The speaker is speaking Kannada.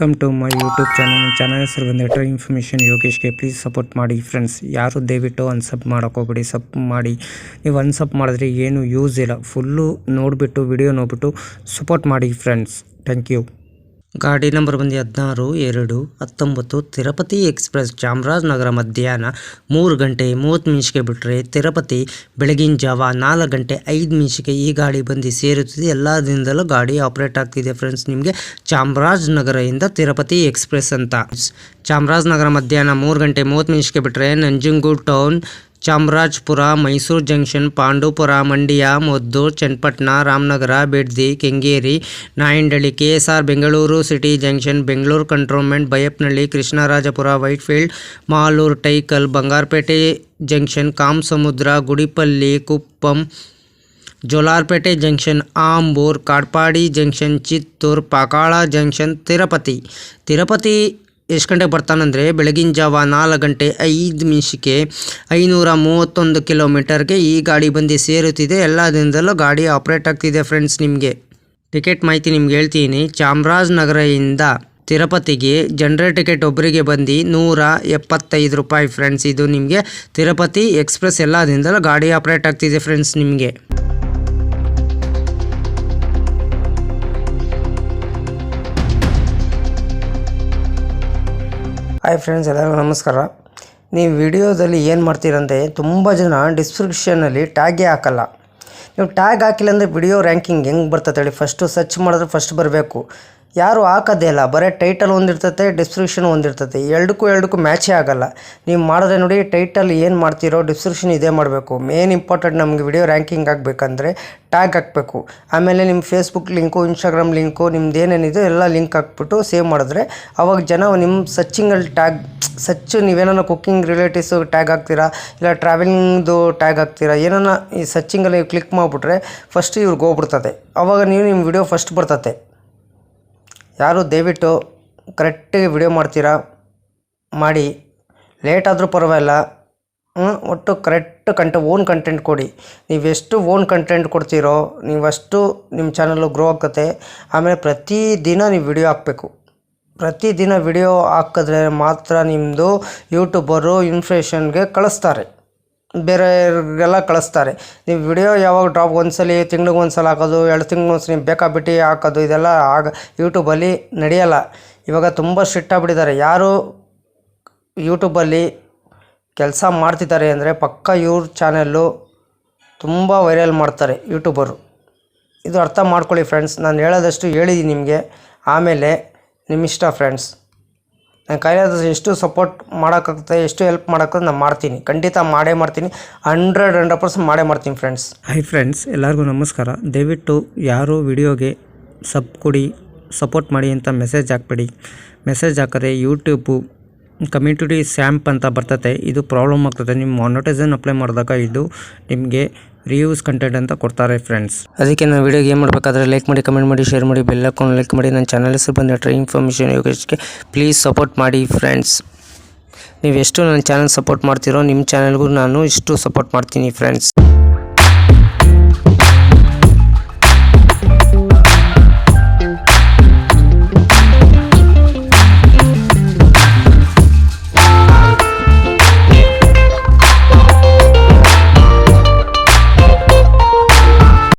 Welcome to my YouTube channel ಹೆಸರು ಬಂದು ಇನ್ಫಾರ್ಮೇಷನ್ ಯೋಗೇಶ್ಗೆ ಪ್ಲೀಸ್ ಸಪೋರ್ಟ್ ಮಾಡಿ ಫ್ರೆಂಡ್ಸ್. ಯಾರು ದಯವಿಟ್ಟು ಅನ್ಸಬ್ ಮಾಡೋಕ್ಕೋಗ್ಬೇಡಿ. ಸಬ್ ಮಾಡಿ. ನೀವು ಅನ್ಸಬ್ ಮಾಡಿದ್ರೆ ಏನು ಯೂಸ್ ಇಲ್ಲ. ಫುಲ್ಲು ನೋಡಿಬಿಟ್ಟು ವಿಡಿಯೋ ನೋಡಿಬಿಟ್ಟು ಸಪೋರ್ಟ್ ಮಾಡಿ ಫ್ರೆಂಡ್ಸ್. Thank you. ಗಾಡಿ ನಂಬರ್ ಬಂದು 16/2/19 ತಿರುಪತಿ ಎಕ್ಸ್ಪ್ರೆಸ್ ಚಾಮರಾಜನಗರ ಮಧ್ಯಾಹ್ನ 3 ಗಂಟೆ 30 ನಿಮಿಷಕ್ಕೆ ಬಿಟ್ಟರೆ ತಿರುಪತಿ ಬೆಳಗಿನ ಜಾವ 4 ಗಂಟೆ 5 ನಿಮಿಷಕ್ಕೆ ಈ ಗಾಡಿ ಬಂದು ಸೇರುತ್ತಿದೆ. ಎಲ್ಲ ದಿನದಲ್ಲೂ ಗಾಡಿ ಆಪ್ರೇಟ್ ಆಗ್ತಿದೆ ಫ್ರೆಂಡ್ಸ್. ನಿಮಗೆ ಚಾಮರಾಜನಗರದಿಂದ ತಿರುಪತಿ ಎಕ್ಸ್ಪ್ರೆಸ್ ಅಂತ. ಚಾಮರಾಜನಗರ ಮಧ್ಯಾಹ್ನ 3 ಗಂಟೆ 30 ನಿಮಿಷಕ್ಕೆ ಬಿಟ್ಟರೆ Nanjangud town, Chamarajapura, Mysuru junction, Pandavapura, Mandya, Maddur, Channapatna, Ramanagara, Bidadi, Kengeri, Nayandahalli, KSR, Bengaluru city junction, Bengaluru cantonment, Baiyappanahalli, Krishnarajapuram, Whitefield, Malur, Tyakal, Bangarapet junction, Kamasamudra, Gudipalli, Kuppam, Jolarpettai junction, Ambur, Katpadi junction, Chittoor, Pakala junction, Tirupati ಎಷ್ಟು ಗಂಟೆಗೆ ಬರ್ತಾನಂದರೆ ಬೆಳಗಿನ ಜಾವ 4 ಗಂಟೆ 5 ನಿಮಿಷಕ್ಕೆ 531 ಕಿಲೋಮೀಟರ್ಗೆ ಈ ಗಾಡಿ ಬಂದು ಸೇರುತ್ತಿದೆ. ಎಲ್ಲ ದಿನದಲ್ಲೂ ಗಾಡಿ ಆಪ್ರೇಟ್ ಆಗ್ತಿದೆ ಫ್ರೆಂಡ್ಸ್. ನಿಮಗೆ ಟಿಕೆಟ್ ಮಾಹಿತಿ ನಿಮ್ಗೆ ಹೇಳ್ತೀನಿ. ಚಾಮರಾಜನಗರದಿಂದ ತಿರುಪತಿಗೆ ಜನರಲ್ ಟಿಕೆಟ್ ಒಬ್ಬರಿಗೆ ಬಂದು 175 ರೂಪಾಯಿ ಫ್ರೆಂಡ್ಸ್. ಇದು ನಿಮಗೆ ತಿರುಪತಿ ಎಕ್ಸ್ಪ್ರೆಸ್ ಎಲ್ಲ ದಿನದಲ್ಲೂ ಗಾಡಿ ಆಪ್ರೇಟ್ ಆಗ್ತಿದೆ ಫ್ರೆಂಡ್ಸ್. ನಿಮಗೆ ಹಾಯ್ ಫ್ರೆಂಡ್ಸ್, ಎಲ್ಲರಿಗೂ ನಮಸ್ಕಾರ. ನೀವು ವಿಡಿಯೋದಲ್ಲಿ ಏನು ಮಾಡ್ತೀರಂದರೆ ತುಂಬ ಜನ ಡಿಸ್ಕ್ರಿಪ್ಷನಲ್ಲಿ ಟ್ಯಾಗೇ ಹಾಕಲ್ಲ. ನೀವು ಟ್ಯಾಗ್ ಹಾಕಿಲ್ಲ ಅಂದರೆ ವಿಡಿಯೋ ರ್ಯಾಂಕಿಂಗ್ ಹೆಂಗೆ ಬರ್ತದೆ ಹೇಳಿ? ಫಸ್ಟು ಸರ್ಚ್ ಮಾಡಿದ್ರೆ ಫಸ್ಟ್ ಬರಬೇಕು. ಯಾರು ಹಾಕೋದೇ ಇಲ್ಲ. ಬರೀ ಟೈಟಲ್ ಒಂದಿರ್ತತೆ, ಡಿಸ್ಕ್ರಿಪ್ಷನ್ ಒಂದಿರ್ತತೆ. ಎರಡಕ್ಕೂ ಮ್ಯಾಚೇ ಆಗೋಲ್ಲ. ನೀವು ಮಾಡಿದ್ರೆ ನೋಡಿ, ಟೈಟಲ್ ಏನು ಮಾಡ್ತೀರೋ ಡಿಸ್ಕ್ರಿಪ್ಷನ್ ಇದೇ ಮಾಡಬೇಕು. ಮೇನ್ ಇಂಪಾರ್ಟೆಂಟ್ ನಮಗೆ ವಿಡಿಯೋ ರ್ಯಾಂಕಿಂಗ್ ಆಗಬೇಕಂದ್ರೆ ಟ್ಯಾಗ್ ಹಾಕಬೇಕು. ಆಮೇಲೆ ನಿಮ್ಮ ಫೇಸ್ಬುಕ್ ಲಿಂಕು, ಇನ್ಸ್ಟಾಗ್ರಾಮ್ ಲಿಂಕು, ನಿಮ್ದು ಏನೇನಿದೆ ಎಲ್ಲ ಲಿಂಕ್ ಹಾಕ್ಬಿಟ್ಟು ಸೇವ್ ಮಾಡಿದ್ರೆ ಅವಾಗ ಜನ ನಿಮ್ಮ ಸರ್ಚಿಂಗಲ್ಲಿ ನೀವೇನೋ ಕುಕ್ಕಿಂಗ್ ರಿಲೇಟಿವ್ಸು ಟ್ಯಾಗ್ ಹಾಕ್ತೀರಾ, ಇಲ್ಲ ಟ್ರಾವೆಲಿಂಗ್ದು ಟ್ಯಾಗ್ ಹಾಕ್ತೀರಾ, ಏನಾನ ಈ ಸರ್ಚಿಂಗಲ್ಲಿ ಕ್ಲಿಕ್ ಮಾಡಿಬಿಟ್ರೆ ಫಸ್ಟ್ ಇವ್ರಿಗೆ ಹೋಗ್ಬಿಡ್ತದೆ. ಅವಾಗ ನಿಮ್ಮ ವಿಡಿಯೋ ಫಸ್ಟ್ ಬರ್ತದೆ. ಯಾರು ದಯವಿಟ್ಟು ಕರೆಕ್ಟಾಗಿ ವಿಡಿಯೋ ಮಾಡ್ತೀರಾ ಮಾಡಿ. ಲೇಟ್ ಆದರೂ ಪರವಾಗಿಲ್ಲ, ಒಟ್ಟು ಕರೆಕ್ಟ್ ಓನ್ ಕಂಟೆಂಟ್ ಕೊಡಿ. ನೀವೆಷ್ಟು ಓನ್ ಕಂಟೆಂಟ್ ಕೊಡ್ತೀರೋ ನೀವಷ್ಟು ನಿಮ್ಮ ಚಾನಲ್ಲು ಗ್ರೋ ಆಗ್ತದೆ. ಆಮೇಲೆ ಪ್ರತಿದಿನ ನೀವು ವಿಡಿಯೋ ಹಾಕಬೇಕು. ಪ್ರತಿದಿನ ವಿಡಿಯೋ ಹಾಕಿದ್ರೆ ಮಾತ್ರ ನಿಮ್ಮದು ಯೂಟ್ಯೂಬರು ಇನ್ಫ್ಲೇಷನ್ಗೆ ಕಳಿಸ್ತಾರೆ, ಬೇರೆಯವ್ರಿಗೆಲ್ಲ ಕಳಿಸ್ತಾರೆ. ನೀವು ವಿಡಿಯೋ ಯಾವಾಗ ಡ್ರಾಪ್ ಒಂದ್ಸಲ ತಿಂಗ್ಳಿಗೆ ಒಂದ್ಸಲ ಹಾಕೋದು, 2 ತಿಂಗ್ಳಿಗೆ ಒಂದ್ಸಲ ನೀವು ಬೇಕಾಬಿಟ್ಟು ಹಾಕೋದು, ಇದೆಲ್ಲ ಯೂಟ್ಯೂಬಲ್ಲಿ ನಡೆಯಲ್ಲ. ಇವಾಗ ತುಂಬ ಸ್ಟ್ರಿಕ್ಟ್ ಆಗಿಬಿಟ್ಟಿದ್ದಾರೆ. ಯಾರು ಯೂಟ್ಯೂಬಲ್ಲಿ ಕೆಲಸ ಮಾಡ್ತಿದ್ದಾರೆ ಅಂದರೆ ಪಕ್ಕ ಇವ್ರ ಚಾನೆಲ್ಲು ತುಂಬ ವೈರಲ್ ಮಾಡ್ತಾರೆ ಯೂಟ್ಯೂಬರು. ಇದು ಅರ್ಥ ಮಾಡ್ಕೊಳ್ಳಿ ಫ್ರೆಂಡ್ಸ್. ನಾನು ಹೇಳೋದಷ್ಟು ಹೇಳಿದ್ದೀನಿ ನಿಮಗೆ. ಆಮೇಲೆ ನಿಮ್ಮಿಷ್ಟ ಫ್ರೆಂಡ್ಸ್. ನಾನು ಕೈಲಾದಷ್ಟು ಎಷ್ಟು ಸಪೋರ್ಟ್ ಮಾಡೋಕ್ಕಾಗುತ್ತೆ, ಎಷ್ಟು ಹೆಲ್ಪ್ ಮಾಡೋಕ್ಕಾಗುತ್ತೆ ನಾನು ಮಾಡ್ತೀನಿ. ಖಂಡಿತ ಮಾಡೇ ಮಾಡ್ತೀನಿ. 100% ಮಾಡೇ ಮಾಡ್ತೀನಿ ಫ್ರೆಂಡ್ಸ್. ಹಾಯ್ ಫ್ರೆಂಡ್ಸ್, ಎಲ್ಲರಿಗೂ ನಮಸ್ಕಾರ. ದಯವಿಟ್ಟು ಯಾರು ವಿಡಿಯೋಗೆ ಸಬ್ ಕೊಡಿ, ಸಪೋರ್ಟ್ ಮಾಡಿ ಅಂತ ಮೆಸೇಜ್ ಹಾಕ್ಬೇಡಿ. ಮೆಸೇಜ್ ಹಾಕಿದ್ರೆ ಯೂಟ್ಯೂಬು ಕಮ್ಯುನಿಟಿ ಸ್ಯಾಂಪ್ ಅಂತ ಬರ್ತದೆ. ಇದು ಪ್ರಾಬ್ಲಮ್ ಆಗ್ತದೆ. ನಿಮ್ಮ ಮಾನಿಟೈಸೇಷನ್ ಅಪ್ಲೈ ಮಾಡಿದಾಗ ಇದು ನಿಮಗೆ ರಿವ್ಯೂಸ್ ಕಂಟೆಂಟ್ ಅಂತ ಕೊಡ್ತಾರೆ ಫ್ರೆಂಡ್ಸ್. ಅದಕ್ಕೆ ನಾನು ವಿಡಿಯೋಗೆ ಏನು ಮಾಡಬೇಕಾದ್ರೆ ಲೈಕ್ ಮಾಡಿ, ಕಮೆಂಟ್ ಮಾಡಿ, ಶೇರ್ ಮಾಡಿ, ಬೆಲ್ ಹಾಕೊಂಡು ಲೈಕ್ ಮಾಡಿ. ನನ್ನ ಚಾನಲ್ ಹೆಸರು ಬಂದು ಇನ್ಫಾರ್ಮೇಷನ್ ಯೋಗೇಶ್ಗೆ ಪ್ಲೀಸ್ ಸಪೋರ್ಟ್ ಮಾಡಿ ಫ್ರೆಂಡ್ಸ್. ನೀವು ಎಷ್ಟು ನನ್ನ ಚಾನಲ್ ಸಪೋರ್ಟ್ ಮಾಡ್ತೀರೋ ನಿಮ್ಮ ಚಾನಲ್ಗೂ ನಾನು ಇಷ್ಟು ಸಪೋರ್ಟ್ ಮಾಡ್ತೀನಿ ಫ್ರೆಂಡ್ಸ್.